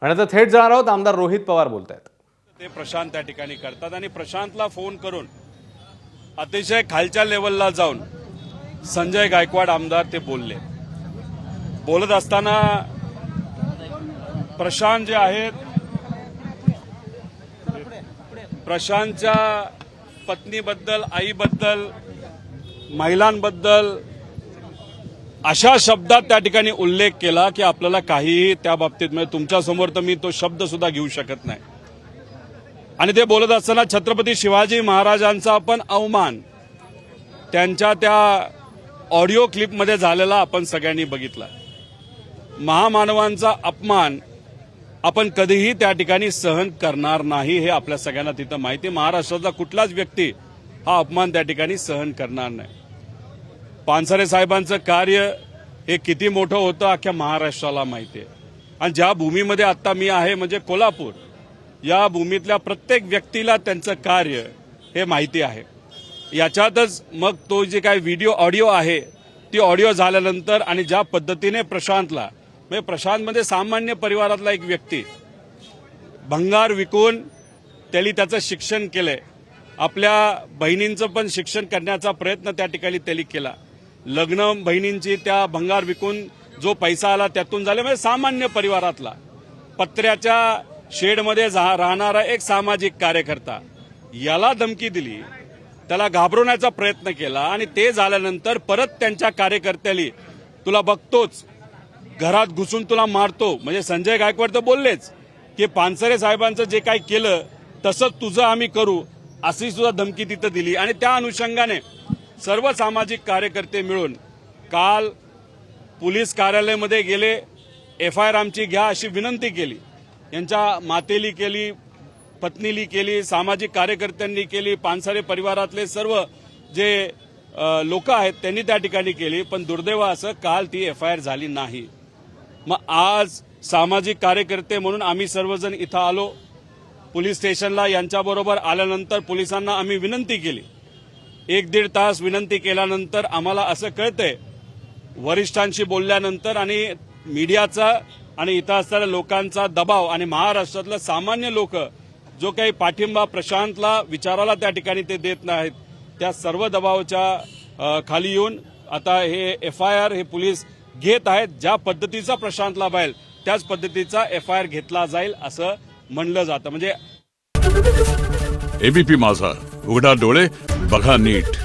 आणि आता थेट जाणार आहोत, आमदार रोहित पवार बोलतायत. ते प्रशांत त्या ठिकाणी करतात आणि प्रशांतला फोन करून अतिशय खालच्या लेवलला जाऊन संजय गायकवाड आमदार ते बोलत असताना प्रशांत जे आहेत, प्रशांतच्या पत्नीबद्दल, आईबद्दल, महिलांबद्दल अशा शब्दात त्या ठिकाणी उल्लेख केला की आपल्याला काहीही त्या बाबतीत म्हणजे तुमच्यासमोर तर मी तो शब्द सुद्धा घेऊ शकत नाही. आणि ते बोलत असताना छत्रपती शिवाजी महाराजांचा पण अवमान त्यांच्या त्या ऑडिओ क्लिपमध्ये झालेला आपण सगळ्यांनी बघितला. महामानवांचा अपमान आपण कधीही त्या ठिकाणी सहन करणार नाही, हे आपल्या सगळ्यांना तिथं माहिती. महाराष्ट्रातला कुठलाच व्यक्ती हा अपमान त्या ठिकाणी सहन करणार नाही. पानसरे साहेबांचं कार्य हे किती मोठं होतं अख्ख्या महाराष्ट्राला माहिती आहे. आणि ज्या भूमीमध्ये आता मी आहे म्हणजे कोल्हापूर, या भूमीतल्या प्रत्येक व्यक्तीला त्यांचं कार्य हे माहिती आहे. याच्यातच मग तो जे काय व्हिडिओ ऑडिओ आहे ती ऑडिओ झाल्यानंतर आणि ज्या पद्धतीने प्रशांतला म्हणजे प्रशांतमध्ये सामान्य परिवारातला एक व्यक्ती भंगार विकून त्यांनी त्याचं शिक्षण केलंय. आपल्या बहिणींचं पण शिक्षण करण्याचा प्रयत्न त्या ठिकाणी त्यांनी केला. लग्न बहिणींची त्या भंगार विकून जो पैसा आला त्यातून झाले. म्हणजे सामान्य परिवारातला पत्र्याच्या शेडमध्ये राहणारा एक सामाजिक कार्यकर्ता याला धमकी दिली, त्याला घाबरवण्याचा प्रयत्न केला आणि ते झाल्यानंतर परत त्यांच्या कार्यकर्त्याली तुला बघतोच, घरात घुसून तुला मारतो. म्हणजे संजय गायकवाड तर बोललेच की पानसरे साहेबांचं जे काही केलं तसंच तुझं आम्ही करू, अशी सुद्धा धमकी तिथं दिली. आणि त्या अनुषंगाने सर्व सामाजिक कार्यकर्ते मिळून काल पोलीस कार्यालयामध्ये गेले, FIR आमची घ्या अशी विनंती केली. यांच्या मातेली केली, पत्नीली केली, सामाजिक कार्यकर्त्यांनी केली, पानसरे परिवारातले सर्व जे लोक आहेत त्यांनी त्या ठिकाणी केली. पण दुर्दैव असं काल ती FIR झाली नाही. मग आज सामाजिक कार्यकर्ते म्हणून आम्ही सर्वजण इथं आलो पोलीस स्टेशनला. यांच्याबरोबर आल्यानंतर पोलिसांना आम्ही विनंती केली. 1-1.5 तास विनंती केल्यानंतर आम्हाला असं कळतंय, वरिष्ठांशी बोलल्यानंतर आणि मीडियाचा आणि इथं असणाऱ्या लोकांचा दबाव आणि महाराष्ट्रातलं सामान्य लोक जो काही पाठिंबा प्रशांतला विचाराला त्या ठिकाणी ते देत नाहीत, त्या सर्व दबावाच्या खाली येऊन आता हे FIR हे पोलीस घेत आहेत. ज्या पद्धतीचा प्रशांतला बाहेर त्याच पद्धतीचा FIR घेतला जाईल असं म्हणलं जातं. म्हणजे ABP माझा, उघडा डोळे बघा नीट.